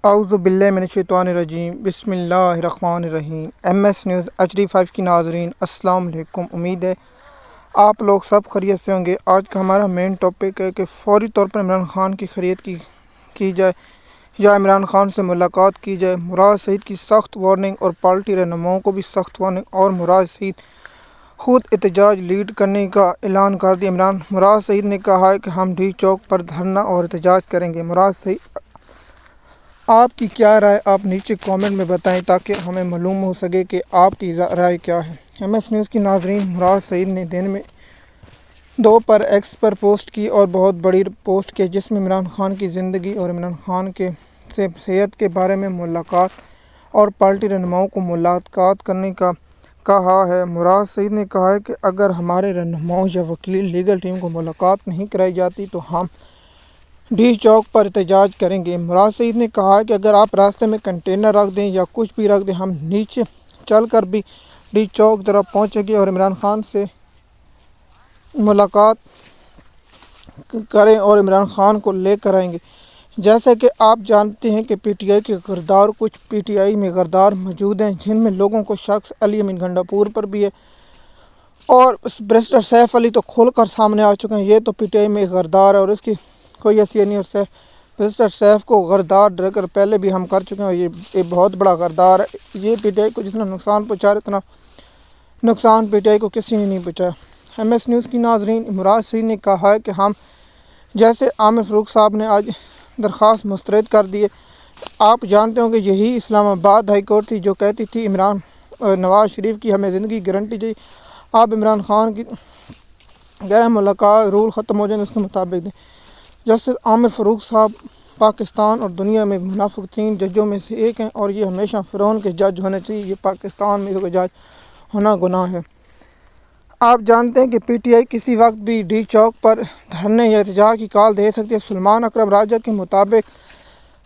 اعوذ باللہ من الشیطان الرجیم، بسم اللہ الرحمن الرحیم۔ MS نیوز HD5 کی ناظرین السلام علیکم۔ امید ہے آپ لوگ سب خیریت سے ہوں گے۔ آج کا ہمارا مین ٹاپک ہے کہ فوری طور پر عمران خان کی خرید کی جائے یا عمران خان سے ملاقات کی جائے۔ مراد سعید کی سخت وارننگ اور پارٹی رہنماؤں کو بھی سخت وارننگ، اور مراد سعید خود احتجاج لیڈ کرنے کا اعلان کر دیا۔ مراد سعید نے کہا ہے کہ ہم ڈی چوک پر دھرنا اور احتجاج کریں گے۔ مراد سعید، آپ کی کیا رائے؟ آپ نیچے کامنٹ میں بتائیں تاکہ ہمیں معلوم ہو سکے کہ آپ کی رائے کیا ہے۔ MS نیوز کی ناظرین، مراد سعید نے دن میں 2 پر ایکس پر پوسٹ کی اور بہت بڑی پوسٹ کی، جس میں عمران خان کی زندگی اور عمران خان کے صحت کے بارے میں ملاقات اور پارٹی رہنماؤں کو ملاقات کرنے کا کہا ہے۔ مراد سعید نے کہا ہے کہ اگر ہمارے رہنماؤں یا وکیل لیگل ٹیم کو ملاقات نہیں کرائی جاتی تو ہم ڈی چوک پر احتجاج کریں گے۔ مراد سعید نے کہا کہ اگر آپ راستے میں کنٹینر رکھ دیں یا کچھ بھی رکھ دیں، ہم نیچے چل کر بھی ڈی چوک طرف پہنچیں گے اور عمران خان سے ملاقات کریں اور عمران خان کو لے کر آئیں گے۔ جیسا کہ آپ جانتے ہیں کہ PTI کے غدار، کچھ PTI میں غدار موجود ہیں، جن میں لوگوں کو شخص علی امین گنڈا پور پر بھی ہے، اور بیرسٹر سیف علی تو کھل کر سامنے آ چکے ہیں۔ یہ تو PTI میں غدار ہے اور اس کی کوئی حیثیت نہیں، اور بیرسٹر سیف کو غدار ڈر کر پہلے بھی ہم کر چکے ہیں، اور یہ بہت بڑا غدار ہے۔ یہ PTI کو جتنا نقصان پہنچا رہا اتنا نقصان PTI کو کسی نے نہیں پہنچایا۔ MS نیوز کی ناظرین، مراد سعید نے کہا ہے کہ ہم جیسے عامر فاروق صاحب نے آج درخواست مسترد کر دی ہے۔ آپ جانتے ہوں کہ یہی اسلام آباد ہائی کورٹ تھی جو کہتی تھی نواز شریف کی ہمیں زندگی گارنٹی چاہیے، آپ عمران خان کی غیر ملاقات رول ختم ہو جائیں، اس کے مطابق دیں۔ جسٹس عامر فاروق صاحب پاکستان اور دنیا میں منافق ترین ججوں میں سے ایک ہیں، اور یہ ہمیشہ فرعون کے جج ہونے چاہیے۔ یہ پاکستان میں جج ہونا گناہ ہے۔ آپ جانتے ہیں کہ PTI کسی وقت بھی ڈی چوک پر دھرنے یا احتجاج کی کال دے سکتی ہے۔ سلمان اکرم راجہ کے مطابق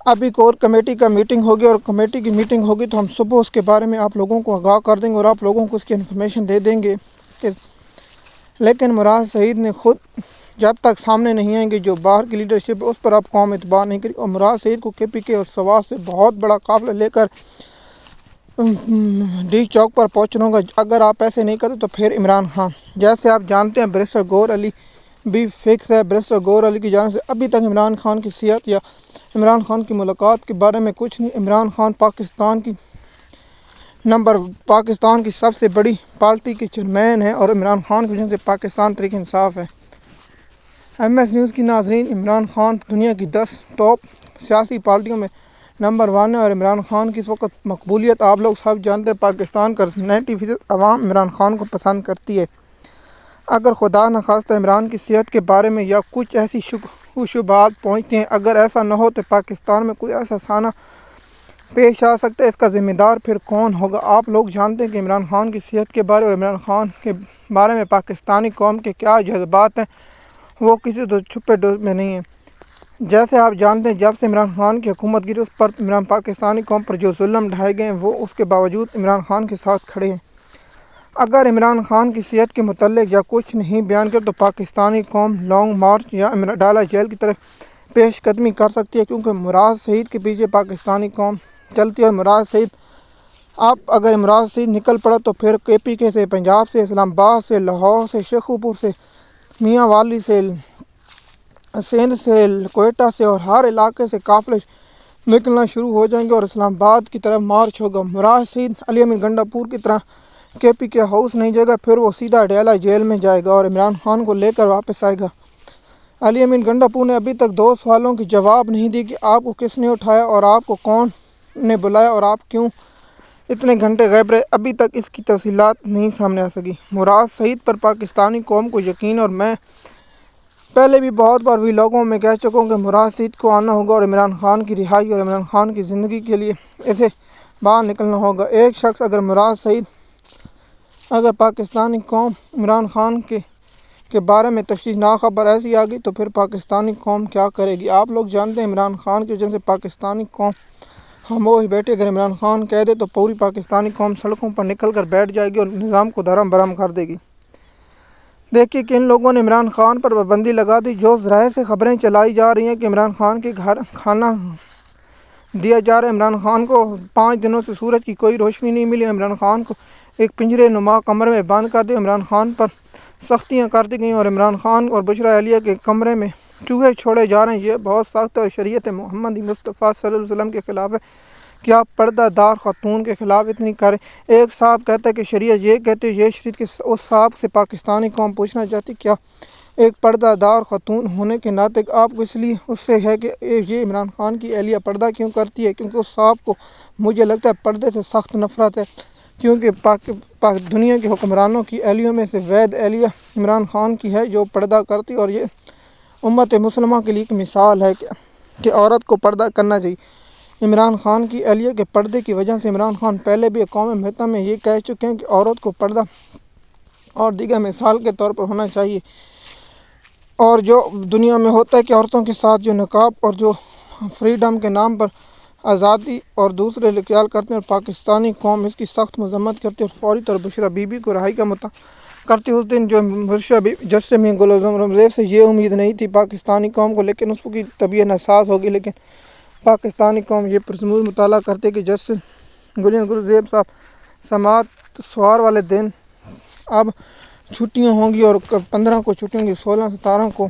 ابھی کور کمیٹی کا میٹنگ ہوگی، اور کمیٹی کی میٹنگ ہوگی تو ہم صبح اس کے بارے میں آپ لوگوں کو آگاہ کر دیں گے اور آپ لوگوں کو اس کی انفارمیشن دے دیں گے۔ لیکن مراد سعید نے خود جب تک سامنے نہیں آئیں گے جو باہر کی لیڈرشپ ہے اس پر آپ قوم اعتبار نہیں کرے، اور مراد سعید کو KPK اور سواس سے بہت بڑا قافلہ لے کر ڈی چوک پر پہنچنا ہوگا۔ اگر آپ ایسے نہیں کرتے تو پھر عمران خان، جیسے آپ جانتے ہیں بیرسٹر گور علی بھی فکس ہے۔ بیرسٹر گور علی کی جانب سے ابھی تک عمران خان کی صحت یا عمران خان کی ملاقات کے بارے میں کچھ نہیں۔ عمران خان پاکستان کی سب سے بڑی پارٹی کے چیئرمین ہیں، اور عمران خان کی وجہ سے پاکستان تحریک انصاف ہے۔ MS نیوز کی ناظرین، عمران خان دنیا کی 10 ٹاپ سیاسی پارٹیوں میں نمبر 1 ہے، اور عمران خان کی اس وقت مقبولیت آپ لوگ سب جانتے ہیں۔ پاکستان کا 90% عوام عمران خان کو پسند کرتی ہے۔ اگر خدا نخواستہ عمران کی صحت کے بارے میں یا کچھ ایسی شبہات پہنچتی ہیں، اگر ایسا نہ ہو تو پاکستان میں کوئی ایسا سانحہ پیش آ سکتا ہے، اس کا ذمہ دار پھر کون ہوگا؟ آپ لوگ جانتے ہیں کہ عمران خان کی صحت کے بارے اور عمران خان کے بارے میں پاکستانی قوم کے کیا جذبات ہیں، وہ کسی تو چھپے میں نہیں ہیں۔ جیسے آپ جانتے ہیں جب سے عمران خان کی حکومت گری، اس پر پاکستانی قوم پر جو ظلم ڈھائے گئے ہیں، وہ اس کے باوجود عمران خان کے ساتھ کھڑے ہیں۔ اگر عمران خان کی صحت کے متعلق یا کچھ نہیں بیان کر تو پاکستانی قوم لانگ مارچ یا ڈالا جیل کی طرف پیش قدمی کر سکتی ہے، کیونکہ مراد سعید کے پیچھے پاکستانی قوم چلتی ہے۔ اگر مراد سعید نکل پڑا تو پھر KPK سے، پنجاب سے، اسلام آباد سے، لاہور سے، شیخو پور سے، میاں والی سے، سندھ سے، کوئٹہ سے اور ہر علاقے سے قافلے نکلنا شروع ہو جائیں گے اور اسلام آباد کی طرف مارچ ہوگا۔ مراد سعید علی امین گنڈا پور کی طرح KPK ہاؤس نہیں جائے گا، پھر وہ سیدھا ڈیلا جیل میں جائے گا اور عمران خان کو لے کر واپس آئے گا۔ علی امین گنڈا پور نے ابھی تک 2 سوالوں کی جواب نہیں دی کہ آپ کو کس نے اٹھایا اور آپ کو کون نے بلایا اور آپ کیوں اتنے گھنٹے غائب رہے، ابھی تک اس کی تفصیلات نہیں سامنے آ سکی۔ مراد سعید پر پاکستانی قوم کو یقین، اور میں پہلے بھی بہت بار ویلاگوں میں کہہ چکا ہوں کہ مراد سعید کو آنا ہوگا اور عمران خان کی رہائی اور عمران خان کی زندگی کے لیے اسے باہر نکلنا ہوگا۔ ایک شخص اگر پاکستانی قوم عمران خان کے بارے میں تشویشناک خبر ایسی آ گئی تو پھر پاکستانی قوم کیا کرے گی؟ آپ لوگ جانتے ہیں عمران خان کی وجہ سے پاکستانی قوم خاموش بیٹھے۔ اگر عمران خان کہہ دے تو پوری پاکستانی قوم سڑکوں پر نکل کر بیٹھ جائے گی اور نظام کو دھرم برہم کر دے گی۔ دیکھیے کہ ان لوگوں نے عمران خان پر پابندی لگا دی۔ جو ذرائع سے خبریں چلائی جا رہی ہیں کہ عمران خان کے گھر کھانا دیا جا رہا ہے۔ عمران خان کو 5 دنوں سے سورج کی کوئی روشنی نہیں ملی۔ عمران خان کو ایک پنجرے نما کمرے میں بند کر دیا۔ عمران خان پر سختیاں کر دی گئیں اور عمران خان اور بشریٰ عالیہ کے کمرے میں چوہے چھوڑے جا رہے ہیں۔ یہ بہت سخت اور شریعت محمد مصطفیٰ صلی اللہ علیہ وسلم کے خلاف ہے کہ آپ پردہ دار خاتون کے خلاف اتنی کریں۔ ایک صاحب کہتا ہے کہ شریعت یہ کہتے ہیں، یہ شریعت کے اس صاحب سے پاکستانی قوم پوچھنا چاہتی کیا ایک پردہ دار خاتون ہونے کے ناطے آپ کو اس لیے اس سے ہے کہ یہ عمران خان کی اہلیہ پردہ کیوں کرتی ہے؟ کیونکہ اس صاحب کو مجھے لگتا ہے پردے سے سخت نفرت ہے، کیونکہ دنیا کے حکمرانوں کی اہلیوں میں سے واحد اہلیہ عمران خان کی ہے جو پردہ کرتی، اور یہ امت مسلمہ کے لیے ایک مثال ہے کہ عورت کو پردہ کرنا چاہیے۔ عمران خان کی اہلیہ کے پردے کی وجہ سے عمران خان پہلے بھی قوم مہتہ میں یہ کہہ چکے ہیں کہ عورت کو پردہ اور دیگر مثال کے طور پر ہونا چاہیے۔ اور جو دنیا میں ہوتا ہے کہ عورتوں کے ساتھ جو نقاب اور جو فریڈم کے نام پر آزادی اور دوسرے خیال کرتے ہیں، اور پاکستانی قوم اس کی سخت مذمت کرتی ہے اور فوری طور پر بشریٰ بی بی کو رہائی کا مطالبہ کرتی ہے۔ اس دن جو بشریٰ بی بی جج سے میں گل رمزیب سے یہ امید نہیں تھی پاکستانی قوم کو، لیکن اس کی طبیعت ناساز ہوگی، لیکن پاکستانی قوم یہ پرسمور مطالعہ کرتے کہ جج سے گل رمزیب صاحب سماعت سوار والے دن اب چھٹیاں ہوں گی اور 15 کو چھٹی ہوں گی، 16 17 کو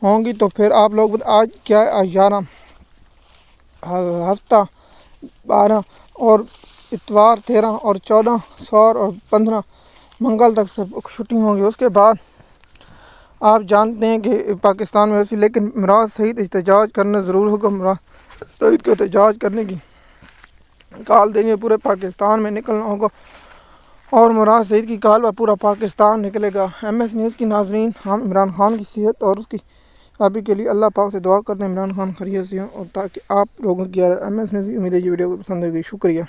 ہوں گی، تو پھر آپ لوگ آج کیا 11 ہفتہ 12 اور اتوار 13 اور 14 سوار اور 15 منگل تک سب چھٹی ہوں گی۔ اس کے بعد آپ جانتے ہیں کہ پاکستان میں ایسی، لیکن مراد سعید احتجاج کرنا ضرور ہوگا۔ مراد سعید کو احتجاج کرنے کی کال دینی ہے، پورے پاکستان میں نکلنا ہوگا اور مراد سعید کی کال پر پورا پاکستان نکلے گا۔ ایم ایس نیوز کی ناظرین، ہم عمران خان کی صحت اور اس کی ابھی کے لیے اللہ پاک سے دعا کرتے ہیں عمران خان خیریت سے ہوں، اور تاکہ آپ لوگوں کی ایم ایس نیوز کی امید ہے یہ ویڈیو کو پسند ہوگی۔ شکریہ۔